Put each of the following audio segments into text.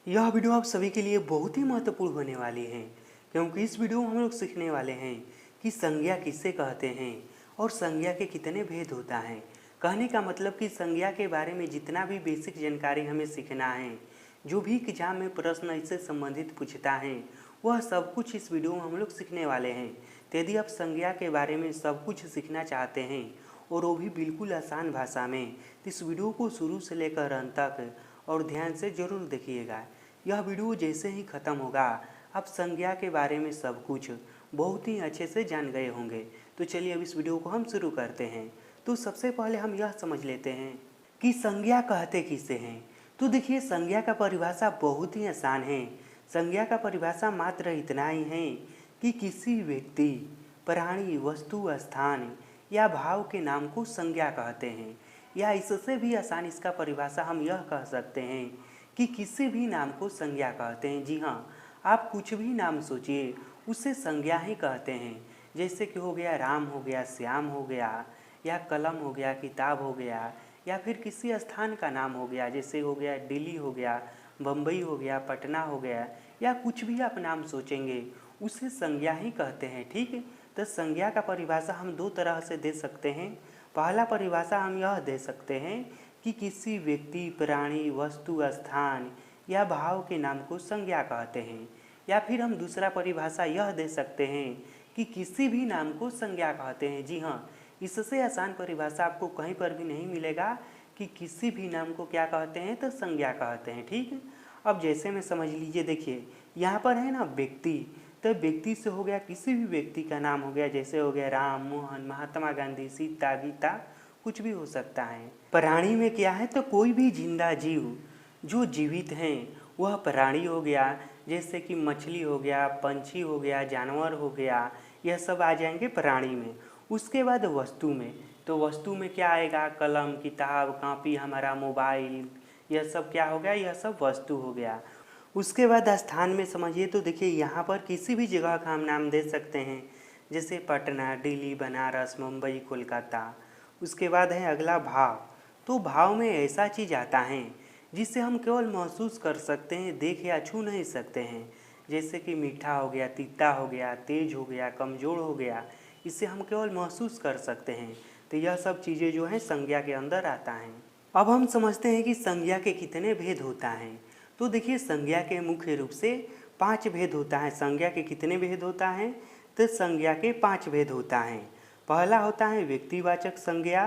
यह वीडियो आप सभी के लिए बहुत ही महत्वपूर्ण होने वाली है, क्योंकि इस वीडियो में हम लोग सीखने वाले हैं कि संज्ञा किसे कहते हैं और संज्ञा के कितने भेद होता है। कहने का मतलब कि संज्ञा के बारे में जितना भी बेसिक जानकारी हमें सीखना है, जो भी एग्जाम में प्रश्न इससे संबंधित पूछता है, वह सब कुछ इस वीडियो में हम लोग सीखने वाले हैं। तो यदि आप संज्ञा के बारे में सब कुछ सीखना चाहते हैं और वो भी बिल्कुल आसान भाषा में, तो इस वीडियो को शुरू से लेकर अंत तक और ध्यान से ज़रूर देखिएगा। यह वीडियो जैसे ही ख़त्म होगा आप संज्ञा के बारे में सब कुछ बहुत ही अच्छे से जान गए होंगे। तो चलिए अब इस वीडियो को हम शुरू करते हैं। तो सबसे पहले हम यह समझ लेते हैं कि संज्ञा कहते किसे हैं। तो देखिए, संज्ञा का परिभाषा बहुत ही आसान है। संज्ञा का परिभाषा मात्र इतना ही है कि किसी व्यक्ति, प्राणी, वस्तु, स्थान या भाव के नाम को संज्ञा कहते हैं। या इससे भी आसान इसका परिभाषा हम यह कह सकते हैं कि किसी भी नाम को संज्ञा कहते हैं। जी हाँ, आप कुछ भी नाम सोचिए उसे संज्ञा ही कहते हैं। जैसे कि हो गया राम, हो गया श्याम, हो गया या कलम, हो गया किताब, हो गया या फिर किसी स्थान का नाम हो गया, जैसे हो गया दिल्ली, हो गया बम्बई, हो गया पटना, हो गया या कुछ भी आप नाम सोचेंगे उसे संज्ञा ही कहते हैं। ठीक है, तो संज्ञा का परिभाषा हम दो तरह से दे सकते हैं। पहला परिभाषा हम यह दे सकते हैं कि किसी व्यक्ति, प्राणी, वस्तु, स्थान या भाव के नाम को संज्ञा कहते हैं। या फिर हम दूसरा परिभाषा यह दे सकते हैं कि किसी भी नाम को संज्ञा कहते हैं। जी हाँ, इससे आसान परिभाषा आपको कहीं पर भी नहीं मिलेगा कि किसी भी नाम को क्या कहते हैं, तो संज्ञा कहते हैं। ठीक है, अब जैसे में समझ लीजिए, देखिए यहाँ पर है ना व्यक्ति, तो व्यक्ति से हो गया किसी भी व्यक्ति का नाम हो गया, जैसे हो गया राम, मोहन, महात्मा गांधी, सीता, गीता, कुछ भी हो सकता है। प्राणी में क्या है, तो कोई भी जिंदा जीव जो जीवित हैं वह प्राणी हो गया। जैसे कि मछली हो गया, पंछी हो गया, जानवर हो गया, यह सब आ जाएंगे प्राणी में। उसके बाद वस्तु में, तो वस्तु में क्या आएगा, कलम, किताब, कॉपी, हमारा मोबाइल, यह सब क्या हो गया, यह सब वस्तु हो गया। उसके बाद स्थान में समझिए, तो देखिए यहाँ पर किसी भी जगह का हम नाम दे सकते हैं, जैसे पटना, दिल्ली, बनारस, मुंबई, कोलकाता। उसके बाद है अगला भाव। तो भाव में ऐसा चीज़ आता है जिसे हम केवल महसूस कर सकते हैं, देख या छू नहीं सकते हैं। जैसे कि मीठा हो गया, तीता हो गया, तेज हो गया, कमज़ोर हो गया, इसे हम केवल महसूस कर सकते हैं। तो यह सब चीज़ें जो हैं संज्ञा के अंदर आता है। अब हम समझते हैं कि संज्ञा के कितने भेद होता है। तो देखिए, संज्ञा के मुख्य रूप से 5 भेद होता है। संज्ञा के कितने भेद होता है, तो संज्ञा के 5 भेद होता है। पहला होता है व्यक्तिवाचक संज्ञा,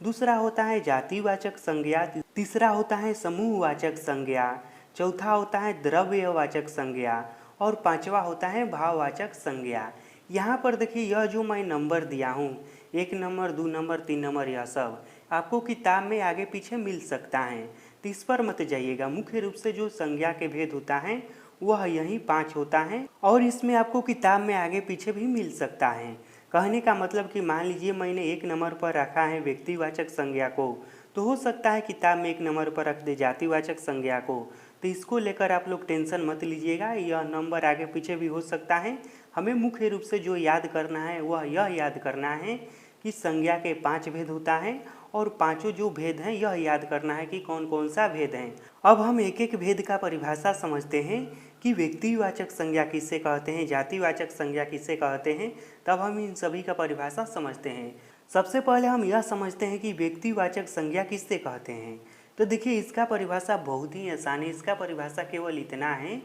दूसरा होता है जातिवाचक संज्ञा, तीसरा होता है समूहवाचक संज्ञा, चौथा होता है द्रव्यवाचक संज्ञा और पांचवा होता है भाववाचक संज्ञा। यहाँ पर देखिए, यह जो मैं नंबर दिया हूँ, 1 नंबर, 2 नंबर, 3 नंबर, यह सब आपको किताब में आगे पीछे मिल सकता है, तो इस पर मत जाइएगा। मुख्य रूप से जो संज्ञा के भेद होता है वह यही 5 होता है और इसमें आपको किताब में आगे पीछे भी मिल सकता है। कहने का मतलब कि मान लीजिए मैंने 1 नंबर पर रखा है व्यक्तिवाचक संज्ञा को, तो हो सकता है किताब में 1 नंबर पर रख दे जातिवाचक संज्ञा को। तो इसको लेकर आप लोग टेंशन मत लीजिएगा, यह नंबर आगे पीछे भी हो सकता है। हमें मुख्य रूप से जो याद करना है वह यह याद करना है कि संज्ञा के 5 भेद होता है और पांचों जो भेद हैं यह याद करना है कि कौन कौन सा भेद है। अब हम एक एक भेद का परिभाषा समझते हैं कि व्यक्तिवाचक संज्ञा किसे कहते हैं, जातिवाचक संज्ञा किसे कहते हैं, तब हम इन सभी का परिभाषा समझते हैं। सबसे पहले हम यह समझते हैं कि व्यक्तिवाचक संज्ञा किससे कहते हैं। तो देखिए, इसका परिभाषा बहुत ही आसान है। इसका परिभाषा केवल इतना है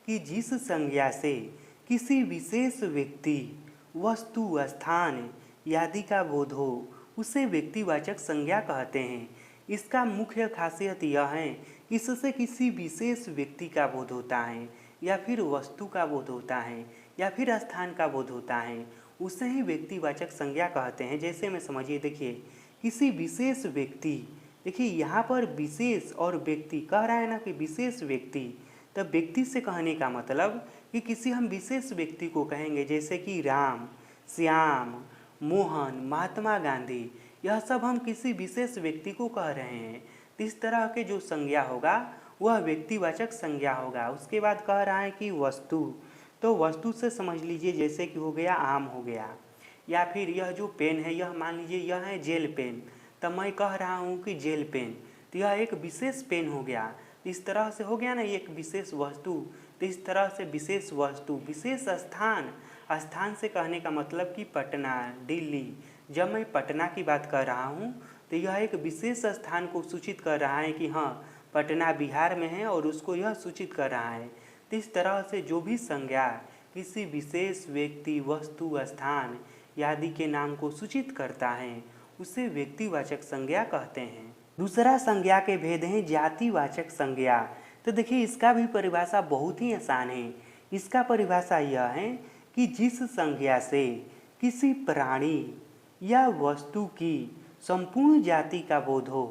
कि जिस संज्ञा से किसी विशेष व्यक्ति, वस्तु, स्थान आदि का बोध हो उसे व्यक्तिवाचक संज्ञा कहते हैं। इसका मुख्य खासियत यह है कि इससे किसी विशेष व्यक्ति का बोध होता है या फिर वस्तु का बोध होता है या फिर स्थान का बोध होता है, उसे ही व्यक्तिवाचक संज्ञा कहते हैं। जैसे में समझिए, देखिए किसी विशेष व्यक्ति, देखिए यहाँ पर विशेष और व्यक्ति कह रहा है ना कि विशेष व्यक्ति, तब व्यक्ति से कहने का मतलब कि किसी हम विशेष व्यक्ति को कहेंगे, जैसे कि राम, श्याम, मोहन, महात्मा गांधी, यह सब हम किसी विशेष व्यक्ति को कह रहे हैं। तो इस तरह के जो संज्ञा होगा वह व्यक्तिवाचक संज्ञा होगा। उसके बाद कह रहा है कि वस्तु, तो वस्तु से समझ लीजिए जैसे कि हो गया आम हो गया, या फिर यह जो पेन है, यह मान लीजिए यह है जेल पेन, तो मैं कह रहा हूँ कि जेल पेन, तो यह एक विशेष पेन हो गया। इस तरह से हो गया ना एक विशेष वस्तु, तो इस तरह से विशेष वस्तु, विशेष स्थान, स्थान से कहने का मतलब कि पटना, दिल्ली। जब मैं पटना की बात कर रहा हूँ तो यह एक विशेष स्थान को सूचित कर रहा है कि हाँ पटना बिहार में है और उसको यह सूचित कर रहा है। तो इस तरह से जो भी संज्ञा किसी विशेष व्यक्ति, वस्तु, स्थान आदि के नाम को सूचित करता है उसे व्यक्तिवाचक संज्ञा कहते हैं। दूसरा संज्ञा के भेद हैं जातिवाचक संज्ञा। तो देखिए इसका भी परिभाषा बहुत ही आसान है। इसका परिभाषा यह है कि जिस संज्ञा से किसी प्राणी या वस्तु की संपूर्ण जाति का बोध हो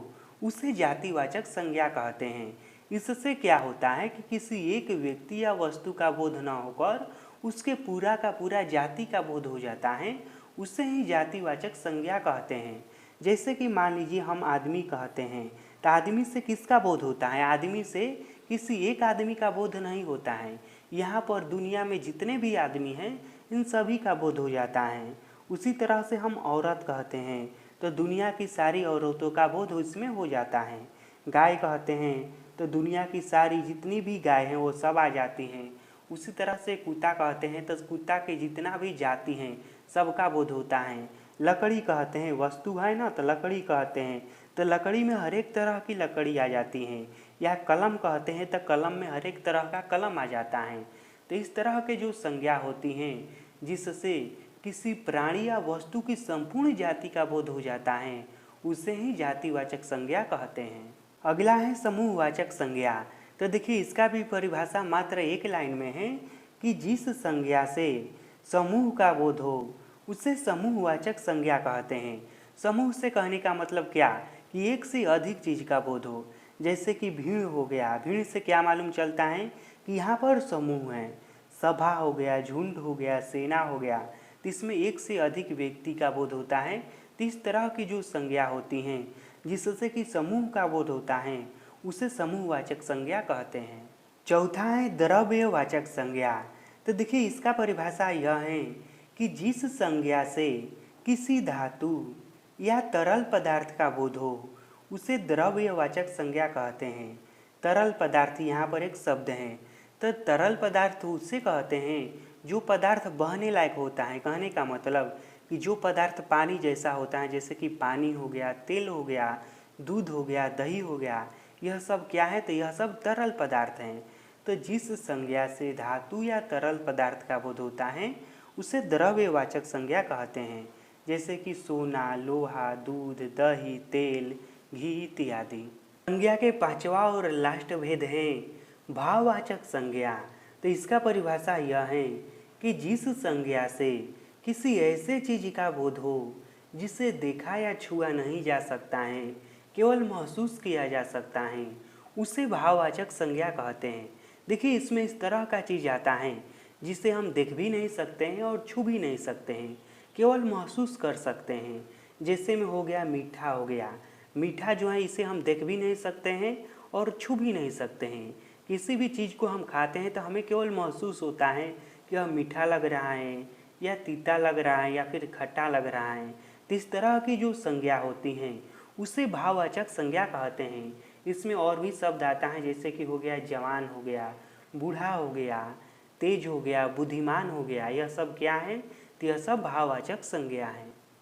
उसे जातिवाचक संज्ञा कहते हैं। इससे क्या होता है कि किसी एक व्यक्ति या वस्तु का बोध न होकर उसके पूरा का पूरा जाति का बोध हो जाता है, उसे ही जातिवाचक संज्ञा कहते हैं। जैसे कि मान लीजिए हम आदमी कहते हैं तो आदमी से किसका बोध होता है? आदमी से किसी एक आदमी का बोध नहीं होता है। यहाँ पर दुनिया में जितने भी आदमी हैं इन सभी का बोध हो जाता है। उसी तरह से हम औरत कहते हैं तो दुनिया की सारी औरतों का बोध उसमें हो जाता है। गाय कहते हैं तो दुनिया की सारी जितनी भी गाय हैं वो सब आ जाती हैं। उसी तरह से कुत्ता कहते हैं तो कुत्ता के जितना भी जाति हैं सबका बोध होता है। लकड़ी कहते हैं, वस्तु है ना, तो लकड़ी कहते हैं तो लकड़ी में हर एक तरह की लकड़ी आ जाती है। या कलम कहते हैं तो कलम में हर एक तरह का कलम आ जाता है। तो इस तरह के जो संज्ञा होती हैं जिससे किसी प्राणी या वस्तु की संपूर्ण जाति का बोध हो जाता है उसे ही जातिवाचक संज्ञा कहते हैं। अगला है समूहवाचक संज्ञा। तो देखिए इसका भी परिभाषा मात्र एक लाइन में है कि जिस संज्ञा से समूह का बोध हो उसे समूहवाचक संज्ञा कहते हैं। समूह से कहने का मतलब क्या कि एक से अधिक चीज का बोध हो। जैसे कि भीड़ हो गया, भीड़ से क्या मालूम चलता है कि यहाँ पर समूह है। सभा हो गया, झुंड हो गया, सेना हो गया, तो इसमें एक से अधिक व्यक्ति का बोध होता है। तो इस तरह की जो संज्ञा होती हैं जिससे कि समूह का बोध होता है उसे समूहवाचक संज्ञा कहते हैं। चौथा है द्रव्यवाचक संज्ञा। तो देखिए इसका परिभाषा यह है कि जिस संज्ञा से किसी धातु या तरल पदार्थ का बोध हो उसे द्रव्यवाचक संज्ञा कहते हैं। तरल पदार्थ यहाँ पर एक शब्द है। तो तरल पदार्थ उसे कहते हैं जो पदार्थ बहने लायक होता है। कहने का मतलब कि जो पदार्थ पानी जैसा होता है, जैसे कि पानी हो गया, तेल हो गया, दूध हो गया, दही हो गया, यह सब क्या है? तो यह सब तरल पदार्थ हैं। तो जिस संज्ञा से धातु या तरल पदार्थ का बोध होता है उसे द्रव्यवाचक संज्ञा कहते हैं। जैसे कि सोना, लोहा, दूध, दही, तेल, घी इत्यादि। संज्ञा के पांचवा और लास्ट भेद है भाववाचक संज्ञा। तो इसका परिभाषा यह है कि जिस संज्ञा से किसी ऐसे चीज का बोध हो जिसे देखा या छुआ नहीं जा सकता है, केवल महसूस किया जा सकता है, उसे भाववाचक संज्ञा कहते हैं। देखिए इसमें इस तरह का चीज आता है जिसे हम देख भी नहीं सकते हैं और छू भी नहीं सकते हैं, केवल महसूस कर सकते हैं। जैसे में हो गया मीठा हो गया। मीठा जो है इसे हम देख भी नहीं सकते हैं और छू भी नहीं सकते हैं। किसी भी चीज़ को हम खाते हैं तो हमें केवल महसूस होता है कि यह मीठा लग रहा है या तीता लग रहा है या फिर खट्टा लग रहा है। तो इस तरह की जो संज्ञा होती हैं उसे भाववाचक संज्ञा कहते हैं। इसमें और भी शब्द आता है जैसे कि हो गया जवान हो गया, बूढ़ा हो गया, तेज हो गया, बुद्धिमान हो गया। यह सब क्या है? तो यह सब भाववाचक संज्ञा है।